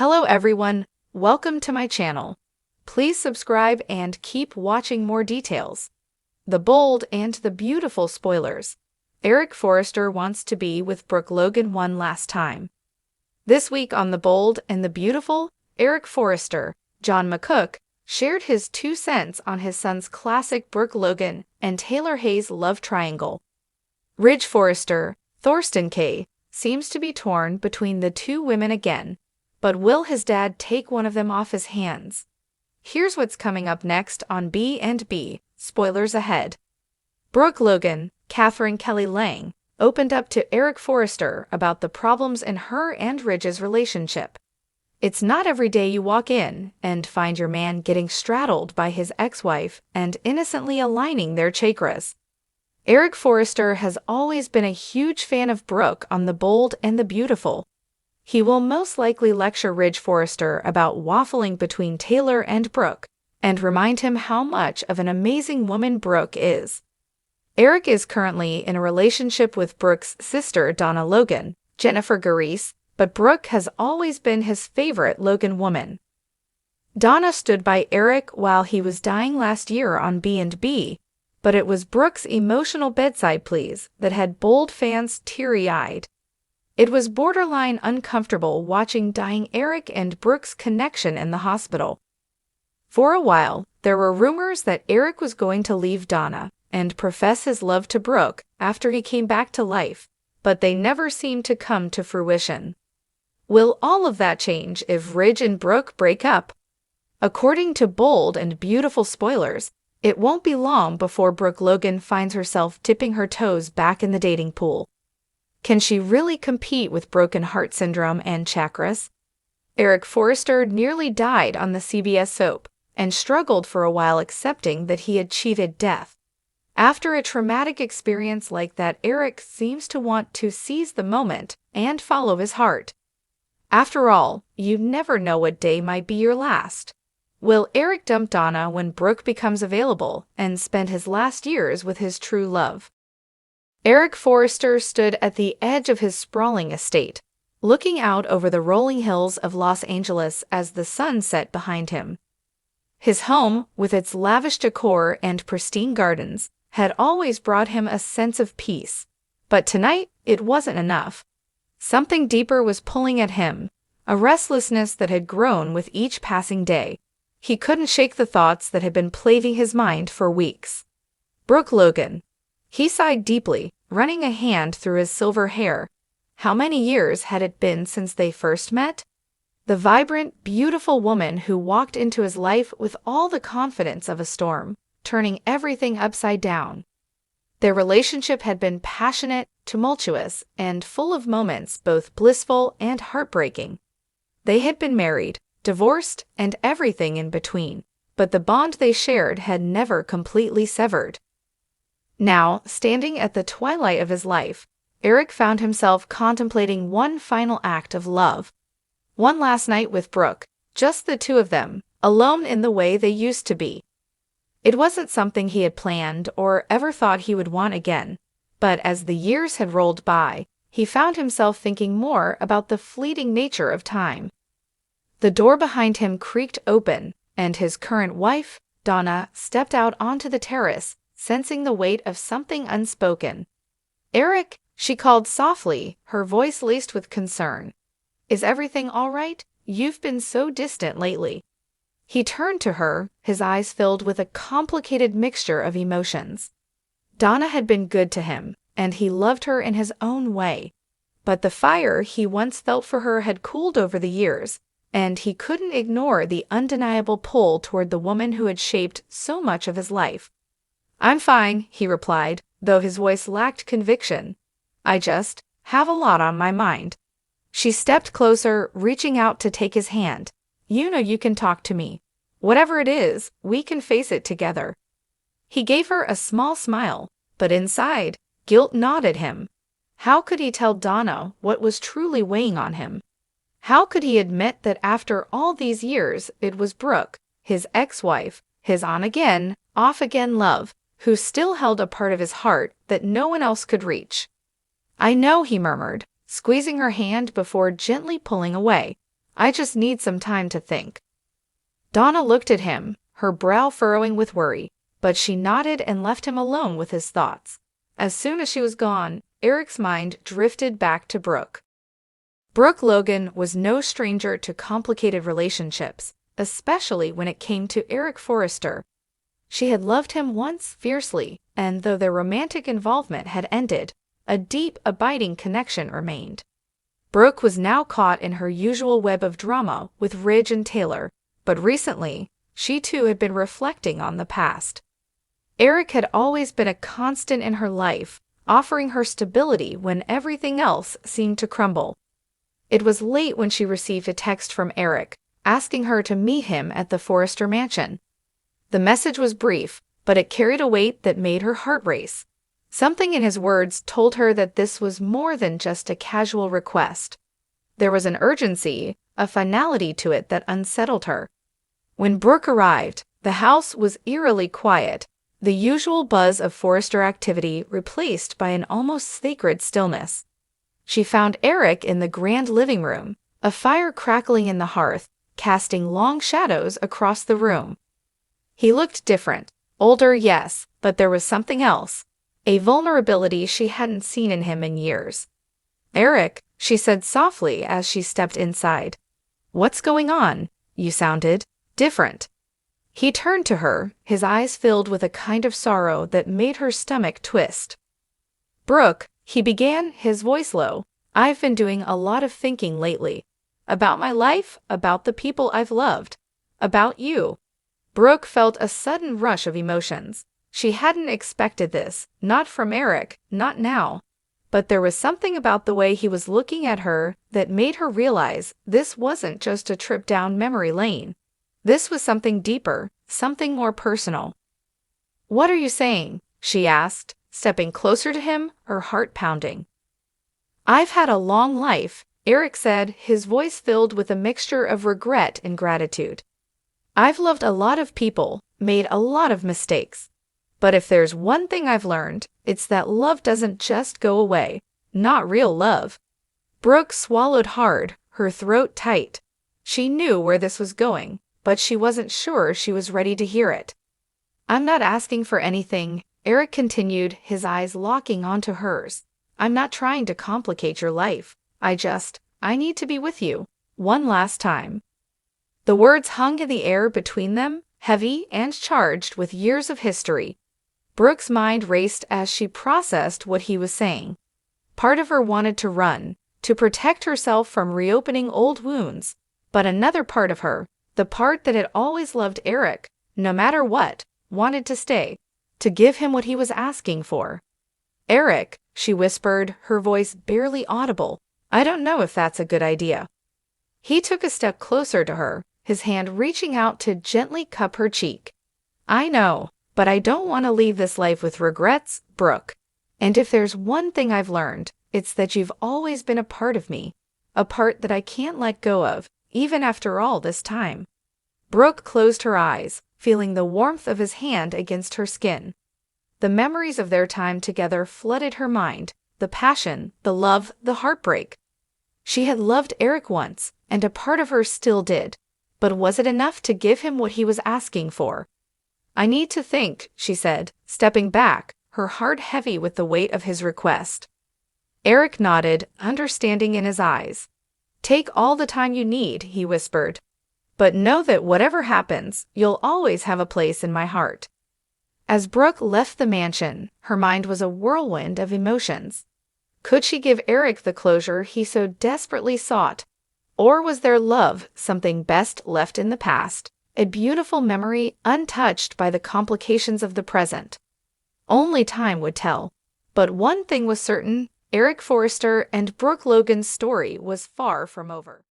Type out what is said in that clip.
Hello everyone, welcome to my channel. Please subscribe and keep watching more details. The bold and the beautiful spoilers. Eric Forrester wants to be with Brooke Logan one last time. This week on The Bold and the Beautiful, Eric Forrester, John McCook, shared his 2 cents on his son's classic Brooke Logan and Taylor Hayes love triangle. Ridge Forrester, Thorsten K., seems to be torn between the two women again, but will his dad take one of them off his hands? Here's what's coming up next on B&B, spoilers ahead. Brooke Logan, Catherine Kelly Lang, opened up to Eric Forrester about the problems in her and Ridge's relationship. It's not every day you walk in and find your man getting straddled by his ex-wife and innocently aligning their chakras. Eric Forrester has always been a huge fan of Brooke on The Bold and the Beautiful. He will most likely lecture Ridge Forrester about waffling between Taylor and Brooke and remind him how much of an amazing woman Brooke is. Eric is currently in a relationship with Brooke's sister Donna Logan, Jennifer Gareese, but Brooke has always been his favorite Logan woman. Donna stood by Eric while he was dying last year on B&B, but it was Brooke's emotional bedside pleas that had Bold fans teary-eyed. It was borderline uncomfortable watching dying Eric and Brooke's connection in the hospital. For a while, there were rumors that Eric was going to leave Donna and profess his love to Brooke after he came back to life, but they never seemed to come to fruition. Will all of that change if Ridge and Brooke break up? According to Bold and Beautiful spoilers, it won't be long before Brooke Logan finds herself dipping her toes back in the dating pool. Can she really compete with broken heart syndrome and chakras? Eric Forrester nearly died on the CBS soap and struggled for a while accepting that he had cheated death. After a traumatic experience like that, Eric seems to want to seize the moment and follow his heart. After all, you never know what day might be your last. Will Eric dump Donna when Brooke becomes available and spend his last years with his true love? Eric Forrester stood at the edge of his sprawling estate, looking out over the rolling hills of Los Angeles as the sun set behind him. His home, with its lavish decor and pristine gardens, had always brought him a sense of peace. But tonight, it wasn't enough. Something deeper was pulling at him, a restlessness that had grown with each passing day. He couldn't shake the thoughts that had been plaguing his mind for weeks. Brooke Logan. He sighed deeply, running a hand through his silver hair. How many years had it been since they first met? The vibrant, beautiful woman who walked into his life with all the confidence of a storm, turning everything upside down. Their relationship had been passionate, tumultuous, and full of moments both blissful and heartbreaking. They had been married, divorced, and everything in between, but the bond they shared had never completely severed. Now, standing at the twilight of his life, Eric found himself contemplating one final act of love. One last night with Brooke, just the two of them, alone in the way they used to be. It wasn't something he had planned or ever thought he would want again, but as the years had rolled by, he found himself thinking more about the fleeting nature of time. The door behind him creaked open, and his current wife, Donna, stepped out onto the terrace, sensing the weight of something unspoken. "Eric," she called softly, her voice laced with concern. "Is everything all right? You've been so distant lately." He turned to her, his eyes filled with a complicated mixture of emotions. Donna had been good to him, and he loved her in his own way. But the fire he once felt for her had cooled over the years, and he couldn't ignore the undeniable pull toward the woman who had shaped so much of his life. "I'm fine," he replied, though his voice lacked conviction. "I just have a lot on my mind." She stepped closer, reaching out to take his hand. "You know you can talk to me. Whatever it is, we can face it together." He gave her a small smile, but inside, guilt gnawed at him. How could he tell Donna what was truly weighing on him? How could he admit that after all these years it was Brooke, his ex-wife, his on-again, off-again love, who still held a part of his heart that no one else could reach? "I know," he murmured, squeezing her hand before gently pulling away. I just need some time to think." Donna looked at him, her brow furrowing with worry, but she nodded and left him alone with his thoughts. As soon as she was gone, Eric's mind drifted back to Brooke. Brooke Logan was no stranger to complicated relationships, especially when it came to Eric Forrester. She had loved him once fiercely, and though their romantic involvement had ended, a deep, abiding connection remained. Brooke was now caught in her usual web of drama with Ridge and Taylor, but recently, she too had been reflecting on the past. Eric had always been a constant in her life, offering her stability when everything else seemed to crumble. It was late when she received a text from Eric, asking her to meet him at the Forrester mansion. The message was brief, but it carried a weight that made her heart race. Something in his words told her that this was more than just a casual request. There was an urgency, a finality to it that unsettled her. When Brooke arrived, the house was eerily quiet, the usual buzz of Forrester activity replaced by an almost sacred stillness. She found Eric in the grand living room, a fire crackling in the hearth, casting long shadows across the room. He looked different, older, yes, but there was something else, a vulnerability she hadn't seen in him in years. "Eric," she said softly as she stepped inside. "What's going on? You sounded different." He turned to her, his eyes filled with a kind of sorrow that made her stomach twist. "Brooke," he began, his voice low, "I've been doing a lot of thinking lately. About my life, about the people I've loved, about you." Brooke felt a sudden rush of emotions. She hadn't expected this, not from Eric, not now. But there was something about the way he was looking at her that made her realize this wasn't just a trip down memory lane. This was something deeper, something more personal. "What are you saying?" she asked, stepping closer to him, her heart pounding. "I've had a long life," Eric said, his voice filled with a mixture of regret and gratitude. "I've loved a lot of people, made a lot of mistakes. But if there's one thing I've learned, it's that love doesn't just go away. Not real love." Brooke swallowed hard, her throat tight. She knew where this was going, but she wasn't sure she was ready to hear it. "I'm not asking for anything," Eric continued, his eyes locking onto hers. "I'm not trying to complicate your life. I need to be with you. One last time." The words hung in the air between them, heavy and charged with years of history. Brooke's mind raced as she processed what he was saying. Part of her wanted to run, to protect herself from reopening old wounds, but another part of her, the part that had always loved Eric, no matter what, wanted to stay, to give him what he was asking for. "Eric," she whispered, her voice barely audible, "I don't know if that's a good idea." He took a step closer to her, his hand reaching out to gently cup her cheek. "I know, but I don't want to leave this life with regrets, Brooke. And if there's one thing I've learned, it's that you've always been a part of me, a part that I can't let go of, even after all this time." Brooke closed her eyes, feeling the warmth of his hand against her skin. The memories of their time together flooded her mind, the passion, the love, the heartbreak. She had loved Eric once, and a part of her still did. But was it enough to give him what he was asking for? "I need to think," she said, stepping back, her heart heavy with the weight of his request. Eric nodded, understanding in his eyes. "Take all the time you need," he whispered. "But know that whatever happens, you'll always have a place in my heart." As Brooke left the mansion, her mind was a whirlwind of emotions. Could she give Eric the closure he so desperately sought? Or was their love something best left in the past, a beautiful memory untouched by the complications of the present? Only time would tell. But one thing was certain, Eric Forrester and Brooke Logan's story was far from over.